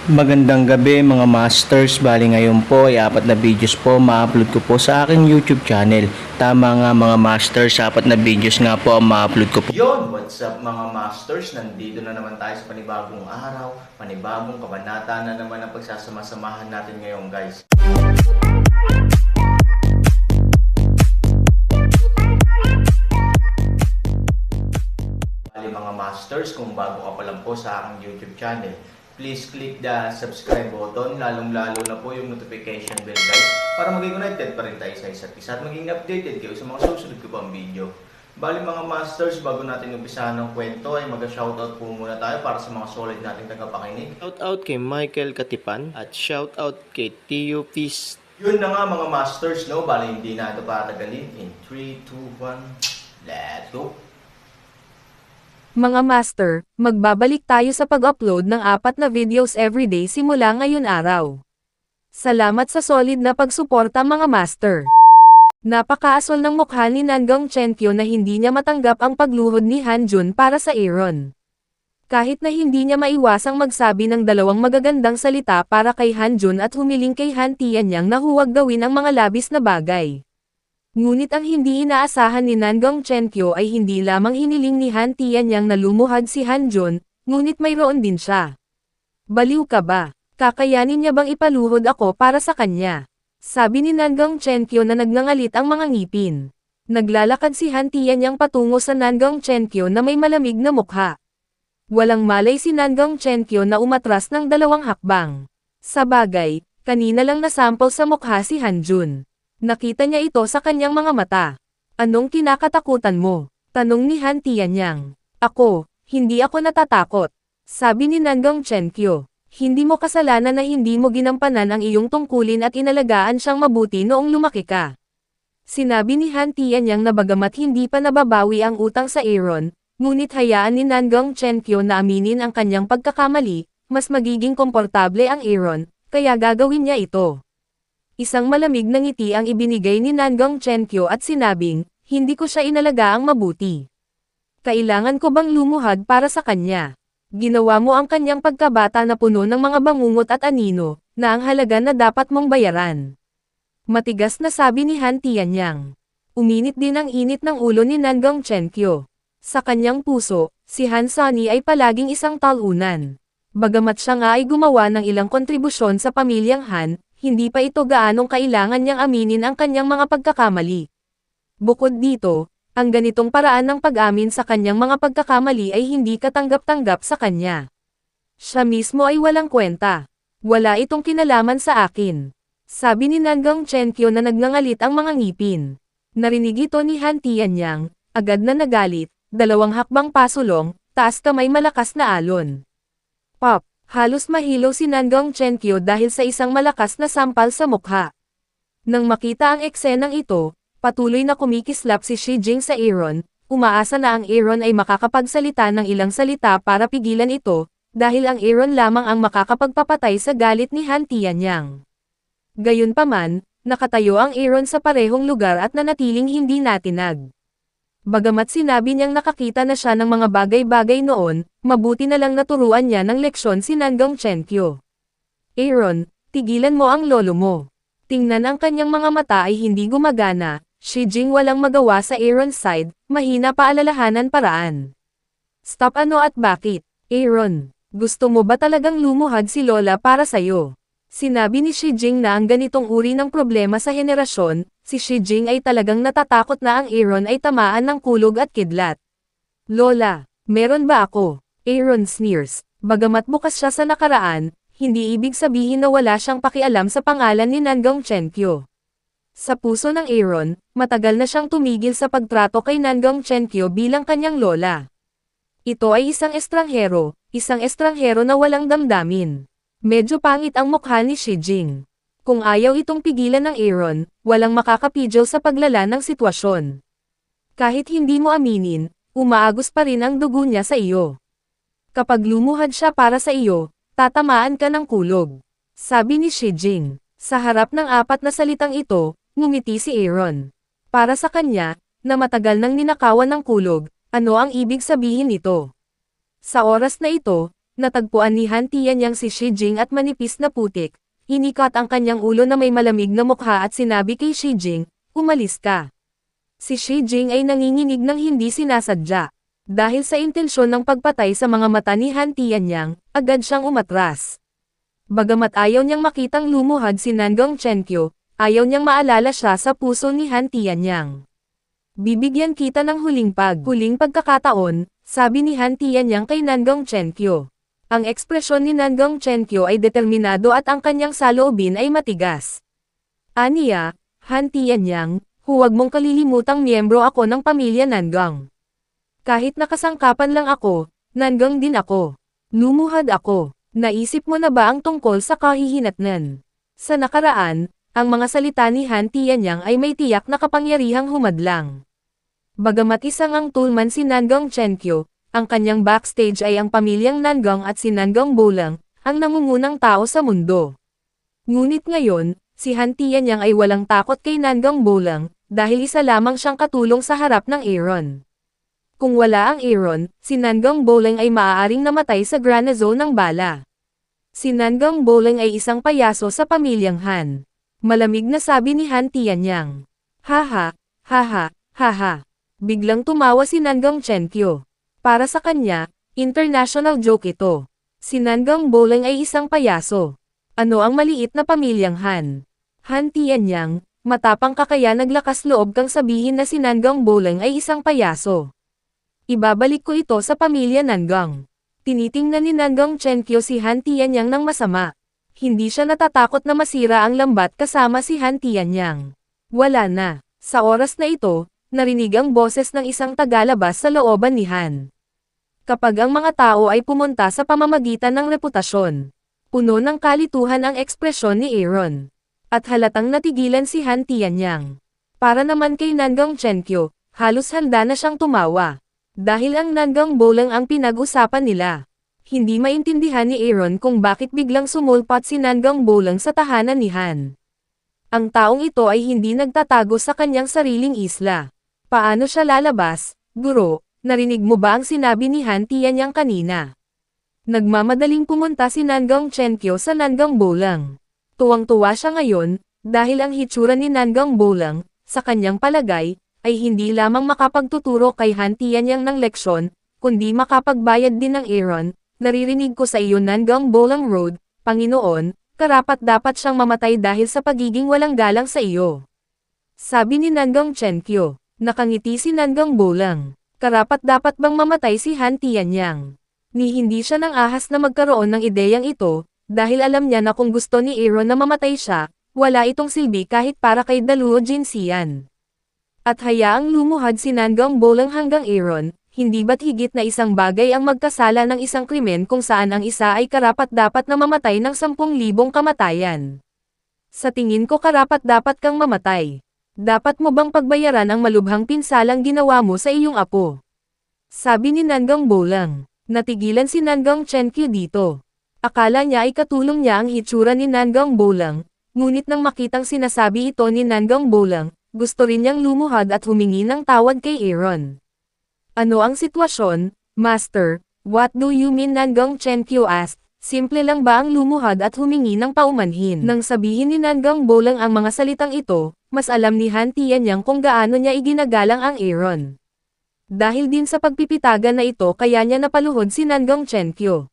Magandang gabi mga masters, bali ngayon po ay 4 na videos po ma-upload ko po sa aking YouTube channel. Tama nga mga masters, 4 na videos nga po ang ma-upload ko po. Yon, what's up mga masters, nandito na naman tayo sa panibagong araw, panibagong kabanata na naman ang pagsasama-samahan natin ngayon guys. Bali mga masters, kung bago ka pa lang po sa aking YouTube channel, please click the subscribe button, lalong-lalo na po yung notification bell guys, para maging connected pa rin tayo sa isa't isa at maging updated kayo sa mga susunod ko pang video. Bali mga masters, bago natin umpisahan ng kwento ay mag-shoutout po muna tayo para sa mga solid nating tagapakinig. Shoutout kay Michael Katipan at shoutout kay Tio Peace. Yun na nga mga masters, no? Bali hindi na ito patagalin. In 3, 2, 1, let's go! Mga master, magbabalik tayo sa pag-upload ng 4 na videos everyday simula ngayon araw. Salamat sa solid na pagsuporta mga master. Napakaasol ng mukha ni Nangang Chenkyo na hindi niya matanggap ang pagluhod ni Hanjun para sa Aaron. Kahit na hindi niya maiwasang magsabi ng dalawang magagandang salita para kay Hanjun at humiling kay Han Tianyang na huwag gawin ang mga labis na bagay. Ngunit ang hindi inaasahan ni Nangang Chenkyo ay hindi lamang hiniling ni Han Tianyang na lumuhad si Hanjun, ngunit mayroon din siya. Baliw ka ba? Kakayanin niya bang ipaluhod ako para sa kanya? Sabi ni Nangang Chenkyo na nagngangalit ang mga ngipin. Naglalakad si Han Tianyang patungo sa Nangang Chenkyo na may malamig na mukha. Walang malay si Nangang Chenkyo na umatras ng 2 hakbang. Sa bagay, kanina lang nasample sa mukha si Hanjun. Nakita niya ito sa kanyang mga mata. Anong kinakatakutan mo? Tanong ni Han Tianyang. Ako, hindi ako natatakot. Sabi ni Nangang Chenkyo. Hindi mo kasalanan na hindi mo ginampanan ang iyong tungkulin at inalagaan siyang mabuti noong lumaki ka. Sinabi ni Han Tianyang na bagamat hindi pa nababawi ang utang sa Aaron, ngunit hayaan ni Nangang Chenkyo na aminin ang kanyang pagkakamali, mas magiging komportable ang Aaron, kaya gagawin niya ito. Isang malamig na ngiti ang ibinigay ni Nangang Chenkyo at sinabing, hindi ko siya inalagaang mabuti. Kailangan ko bang lumuhad para sa kanya? Ginawa mo ang kanyang pagkabata na puno ng mga bangungot at anino, na ang halaga na dapat mong bayaran. Matigas na sabi ni Han Tianyang. Uminit din ang init ng ulo ni Nangang Chenkyo. Sa kanyang puso, si Han Sunny ay palaging isang talunan. Bagamat siya nga ay gumawa ng ilang kontribusyon sa pamilyang Han, hindi pa ito gaanong kailangan niyang aminin ang kanyang mga pagkakamali. Bukod dito, ang ganitong paraan ng pag-amin sa kanyang mga pagkakamali ay hindi katanggap-tanggap sa kanya. Siya mismo ay walang kwenta. Wala itong kinalaman sa akin. Sabi ni Nangang Chenkyo na nagngangalit ang mga ngipin. Narinig ito ni Han Tianyang, agad na nagalit, 2 hakbang pasulong, taas kamay malakas na alon. Pop! Halos mahilaw si Nangang Chenkyo dahil sa isang malakas na sampal sa mukha. Nang makita ang eksenang ito, patuloy na kumikislap si Shi Jing sa Aaron, umaasa na ang Aaron ay makakapagsalita ng ilang salita para pigilan ito, dahil ang Aaron lamang ang makakapagpapatay sa galit ni Han Tianyang. Gayunpaman, nakatayo ang Aaron sa parehong lugar at nanatiling hindi natinag. Bagamat sinabi niyang nakakita na siya ng mga bagay-bagay noon, mabuti na lang naturuan niya ng leksyon si Nangang Chenkyo. Aaron, tigilan mo ang lolo mo. Tingnan ang kanyang mga mata ay hindi gumagana, Shi Jing walang magawa sa Aaron's side, mahina pa alalahanan paraan. Stop ano at bakit? Aaron, gusto mo ba talagang lumuhad si Lola para sa'yo? Sinabi ni Shi Jing na ang ganitong uri ng problema sa henerasyon, si Shi Jing ay talagang natatakot na ang Aaron ay tamaan ng kulog at kidlat. Lola, meron ba ako? Aaron sneers. Bagamat bukas siya sa nakaraan, hindi ibig sabihin na wala siyang pakialam sa pangalan ni Nangang Chenkyo. Sa puso ng Aaron, matagal na siyang tumigil sa pagtrato kay Nangang Chenkyo bilang kanyang lola. Ito ay isang estranghero na walang damdamin. Medyo pangit ang mukha ni Shi Jing. Kung ayaw itong pigilan ng Aaron, walang makakapigil sa paglala ng sitwasyon. Kahit hindi mo aminin, umaagos pa rin ang dugo niya sa iyo. Kapag lumuhad siya para sa iyo, tatamaan ka ng kulog. Sabi ni Shi Jing. Sa harap ng 4 na salitang ito, ngumiti si Aaron. Para sa kanya, na matagal nang ninakawan ng kulog, ano ang ibig sabihin nito? Sa oras na ito, natagpuan ni Han Tianyang si Shi Jing at manipis na putik. Inikat ang kanyang ulo na may malamig na mukha at sinabi kay Shi Jing, "Umalis ka." Si Shi Jing ay nanginginig ng hindi sinasadya. Dahil sa intensyon ng pagpatay sa mga mata ni Han Tianyang, agad siyang umatras. Bagamat ayaw niyang makitang lumuhad si Nangong Chenkyo, ayaw niyang maalala siya sa puso ni Han Tianyang. "Bibigyan kita ng huling pagkakataon," sabi ni Han Tianyang kay Nangong Chenkyo. Ang ekspresyon ni Nangong Chenkyo ay determinado at ang kanyang saloobin ay matigas. "Aniya, Han Tianyang, huwag mong kalilimutang miyembro ako ng pamilya Nangong. Kahit nakasangkapan lang ako, Nangong din ako. Lumuhad ako. Naisip mo na ba ang tungkol sa kahihinatnan?" Sa nakaraan, ang mga salita ni Han Tianyang ay may tiyak na kapangyarihang humadlang. Bagamat isang ang tulman si Nangong Chenkyo, ang kanyang backstage ay ang pamilyang Nangong at si Nangong Bolang, ang nangungunang tao sa mundo. Ngunit ngayon, si Han Tianyang ay walang takot kay Nangong Bolang, dahil isa lamang siyang katulong sa harap ng Aaron. Kung wala ang Aaron, si Nangong Bolang ay maaaring namatay sa granazo ng bala. Si Nangong Bolang ay isang payaso sa pamilyang Han. Malamig na sabi ni Han Tianyang. "Haha, haha, haha." Biglang tumawa si Nangong Chenkyo. Para sa kanya, international joke ito. Si Nangong Bolang ay isang payaso. Ano ang maliit na pamilyang Han? Han Tianyang, matapang ka kaya naglakas loob kang sabihin na si Nangong Bolang ay isang payaso. Ibabalik ko ito sa pamilya Nangong. Tinitingnan ni Nangong Chenkyo si Han Tianyang ng masama. Hindi siya natatakot na masira ang lambat kasama si Han Tianyang. Wala na. Sa oras na ito, narinig ang boses ng isang tagalabas sa looban ni Han. Kapag ang mga tao ay pumunta sa pamamagitan ng reputasyon, puno ng kalituhan ang ekspresyon ni Aaron. At halatang natigilan si Han Tianyang. Para naman kay Nangong Chenkyo, halos handa na siyang tumawa. Dahil ang Nangong Bolang ang pinag-usapan nila. Hindi maintindihan ni Aaron kung bakit biglang sumulpat si Nangong Bolang sa tahanan ni Han. Ang taong ito ay hindi nagtatago sa kanyang sariling isla. Paano siya lalabas, guro? Narinig mo ba ang sinabi ni Han Tianyang kanina? Nagmamadaling pumunta si Nangong Chenkyo sa Nangong Bolang. Tuwang-tuwa siya ngayon, dahil ang hitsura ni Nangong Bolang, sa kanyang palagay, ay hindi lamang makapagtuturo kay Han Tianyang ng leksyon, kundi makapagbayad din ng Aaron. "Naririnig ko sa iyo Nangong Bolang Road, Panginoon, karapat-dapat siyang mamatay dahil sa pagiging walang galang sa iyo." Sabi ni Nangong Chenkyo. Nakangiti si Nangong Bolang. Karapat-dapat bang mamatay si Han Tianyang? Ni hindi siya nang ahas na magkaroon ng ideyang ito, dahil alam niya na kung gusto ni Aaron na mamatay siya, wala itong silbi kahit para kay Daluo Jinsian. At hayaang lumuhad si Nangong Bolang hanggang Aaron, hindi ba't higit na isang bagay ang magkasala ng isang krimen kung saan ang isa ay karapat-dapat na mamatay ng 10,000 kamatayan? Sa tingin ko karapat-dapat kang mamatay. Dapat mo bang pagbayaran ang malubhang pinsalang ginawa mo sa iyong apo? Sabi ni Nangong Bolang. Natigilan si Nangong Chenkyo dito. Akala niya ay katulong niya ang hitsura ni Nangong Bolang, ngunit nang makitang sinasabi ito ni Nangong Bolang, gusto rin niyang lumuhad at humingi ng tawad kay Aaron. "Ano ang sitwasyon, Master? What do you mean?" Nangong Chenkyo asked. Simple lang ba ang lumuhad at humingi ng paumanhin? Nang sabihin ni Nangong Bolang ang mga salitang ito, mas alam ni Han Tianyang kung gaano niya iginagalang ang Aaron. Dahil din sa pagpipitagan na ito kaya niya napaluhod si Nangong Chenkyo.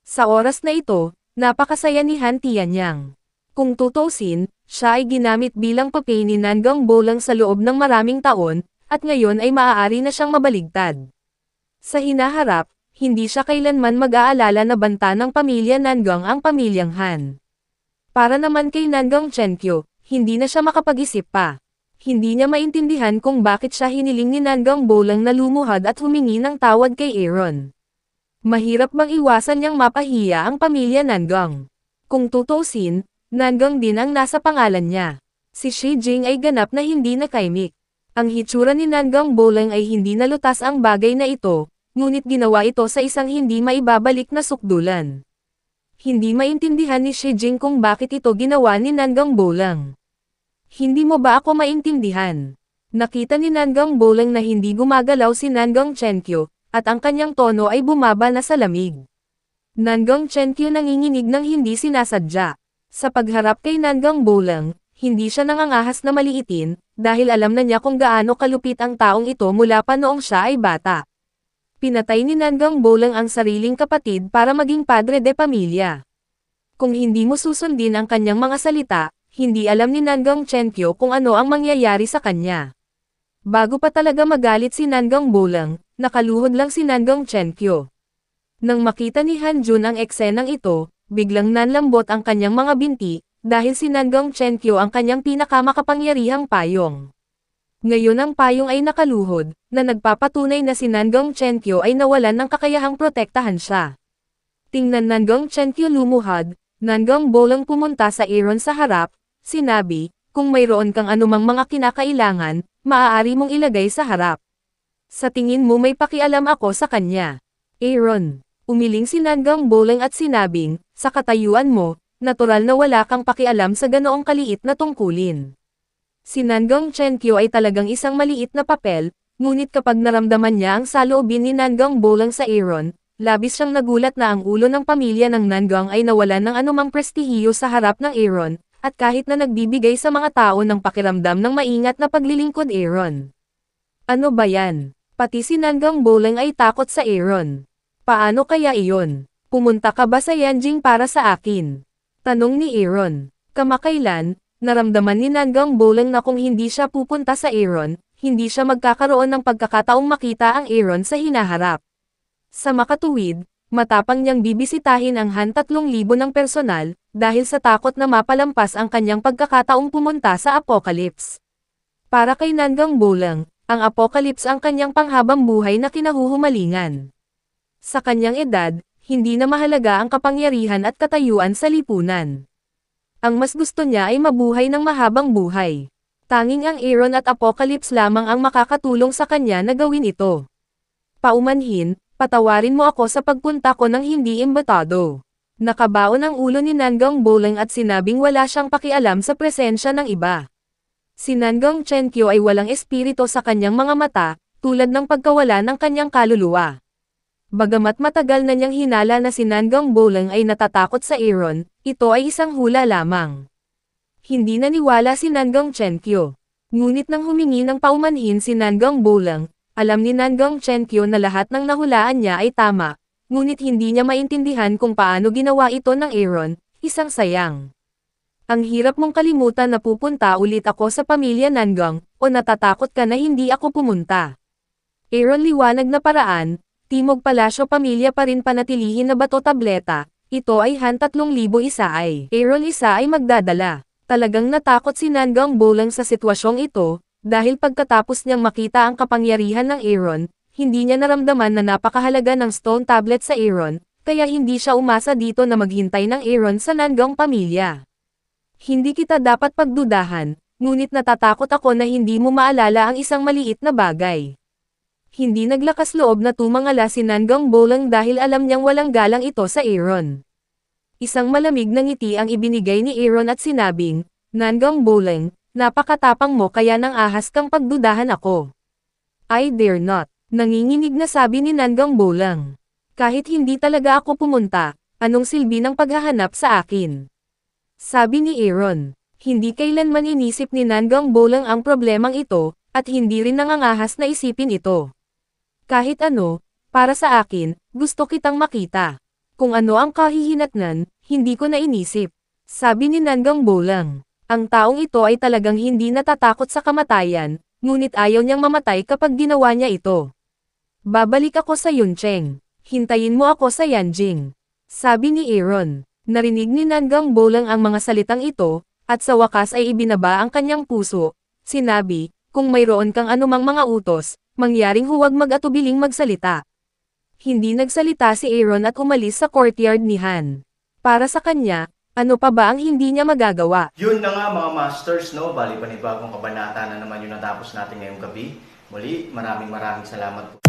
Sa oras na ito, napakasaya ni Han Tianyang. Kung tutusin, siya ay ginamit bilang papel ni Nangong Bolang sa loob ng maraming taon, at ngayon ay maaari na siyang mabaligtad. Sa hinaharap, hindi siya kailanman mag-aalala na banta ng pamilya Nangong ang pamilyang Han. Para naman kay Nangong Chenkyo, hindi na siya makapag-isip pa. Hindi niya maintindihan kung bakit siya hiniling ni Nangong Bolang na lumuhad at humingi ng tawad kay Aaron. Mahirap bang iwasan niyang mapahiya ang pamilya Nangong? Kung tutusin, Nangong din ang nasa pangalan niya. Si Shi Jing ay ganap na hindi nakaimik. Ang hitsura ni Nangong Bolang ay hindi nalutas ang bagay na ito, ngunit ginawa ito sa isang hindi maibabalik na sukdulan. Hindi maintindihan ni Shi Jing kung bakit ito ginawa ni Nangong Bolang. "Hindi mo ba ako maintindihan?" Nakita ni Nangong Bolang na hindi gumagalaw si Nangong Chenkyo, at ang kanyang tono ay bumaba na sa lamig. Nangang Chenkyu nanginginig ng hindi sinasadya. Sa pagharap kay Nangang Bolang, hindi siya nangangahas na maliitin, dahil alam na niya kung gaano kalupit ang taong ito mula pa noong siya ay bata. Pinatay ni Nangang Bolang ang sariling kapatid para maging padre de pamilya. Kung hindi mo susundin ang kanyang mga salita, hindi alam ni Nangang Chenkyu kung ano ang mangyayari sa kanya. Bago pa talaga magalit si Nangang Bolang, nakaluhod lang si Nangang Chenkyu. Nang makita ni Hanjun ang eksenang ito, biglang nanlambot ang kanyang mga binti, dahil si Nangang Chenkyu ang kanyang pinakamakapangyarihang payong. Ngayon ang payong ay nakaluhod, na nagpapatunay na si Nangang Chenkyu ay nawalan ng kakayahang protektahan siya. Tingnan Nangang Chenkyu lumuhad, Nangang Bolang pumunta sa Aaron sa harap, sinabi, kung mayroon kang anumang mga kinakailangan, maaari mong ilagay sa harap. Sa tingin mo may pakialam ako sa kanya. Aaron. Umiling si Nangang Bolang at sinabing, sa katayuan mo, natural na wala kang pakialam sa ganoong kaliit na tungkulin. Si Nangang Chenkyu ay talagang isang maliit na papel, ngunit kapag naramdaman niya ang saloobin ni Nangang Bolang sa Aaron, labis siyang nagulat na ang ulo ng pamilya ng Nangang ay nawalan ng anumang prestihiyo sa harap ng Aaron, at kahit na nagbibigay sa mga tao ng pakiramdam ng maingat na paglilingkod Aaron. Ano ba yan? Pati si Nangang Bolang ay takot sa Aaron. Paano kaya iyon? Pumunta ka ba sa Yanjing para sa akin? Tanong ni Aaron. Kamakailan, naramdaman ni Nangang Bolang na kung hindi siya pupunta sa Aaron, hindi siya magkakaroon ng pagkakataong makita ang Aaron sa hinaharap. Sa makatuwid, matapang niyang bibisitahin ang Han 3,000 ng personal, dahil sa takot na mapalampas ang kanyang pagkakataong pumunta sa Apocalypse. Para kay Nangang Bolang, ang Apocalypse ang kanyang panghabang buhay na kinahuhumalingan. Sa kanyang edad, hindi na mahalaga ang kapangyarihan at katayuan sa lipunan. Ang mas gusto niya ay mabuhay ng mahabang buhay. Tanging ang Aaron at Apocalypse lamang ang makakatulong sa kanya na gawin ito. Paumanhin, patawarin mo ako sa pagpunta ko ng hindi imbitado. Nakabaon ang ulo ni Nangang Bolang at sinabing wala siyang pakialam sa presensya ng iba. Si Nangang Chenkyu ay walang espiritu sa kanyang mga mata, tulad ng pagkawala ng kanyang kaluluwa. Bagamat matagal na niyang hinala na si Nangang Bolang ay natatakot sa Aaron, ito ay isang hula lamang. Hindi naniwala si Nangang Chenkyu. Ngunit nang humingi ng paumanhin si Nangang Bolang, alam ni Nangang Chenkyu na lahat ng nahulaan niya ay tama, ngunit hindi niya maintindihan kung paano ginawa ito ng Aaron, isang sayang. Ang hirap mong kalimutan na pupunta ulit ako sa pamilya Nangang, o natatakot ka na hindi ako pumunta. Aaron liwanag na paraan. Timog Palasyo pamilya pa rin panatilihin na bato tableta, ito ay Han 3,000 isa ay. Aaron isa ay magdadala. Talagang natakot si Nangang Bolang sa sitwasyong ito, dahil pagkatapos niyang makita ang kapangyarihan ng Aaron, hindi niya naramdaman na napakahalaga ng stone tablet sa Aaron, kaya hindi siya umasa dito na maghintay ng Aaron sa Nangang pamilya. Hindi kita dapat pagdudahan, ngunit natatakot ako na hindi mo maalala ang isang maliit na bagay. Hindi naglakas loob na tumangala si Nangang Bolang dahil alam niyang walang galang ito sa Aaron. Isang malamig na ngiti ang ibinigay ni Aaron at sinabing, Nangang Bolang, napakatapang mo kaya nang ahas kang pagdudahan ako. I dare not, nanginginig na sabi ni Nangang Bolang. Kahit hindi talaga ako pumunta, anong silbi ng paghahanap sa akin? Sabi ni Aaron. Hindi kailanman inisip ni Nangang Bolang ang problemang ito, at hindi rin nangangahas na isipin ito. Kahit ano, para sa akin, gusto kitang makita. Kung ano ang kahihinatnan, hindi ko na inisip. Sabi ni Nangang Bolang. Ang taong ito ay talagang hindi natatakot sa kamatayan, ngunit ayaw niyang mamatay kapag ginawa niya ito. Babalik ako sa Yuncheng. Hintayin mo ako sa Yanjing. Sabi ni Aaron. Narinig ni Nangang Bolang ang mga salitang ito, at sa wakas ay ibinaba ang kanyang puso. Sinabi, kung mayroon kang anumang mga utos, mangyaring huwag mag-atubiling magsalita. Hindi nagsalita si Aaron at umalis sa courtyard ni Han. Para sa kanya, ano pa ba ang hindi niya magagawa? Yun na nga mga masters, no? Bali panibagong kabanata na naman yung natapos natin ngayong gabi. Muli, maraming salamat po.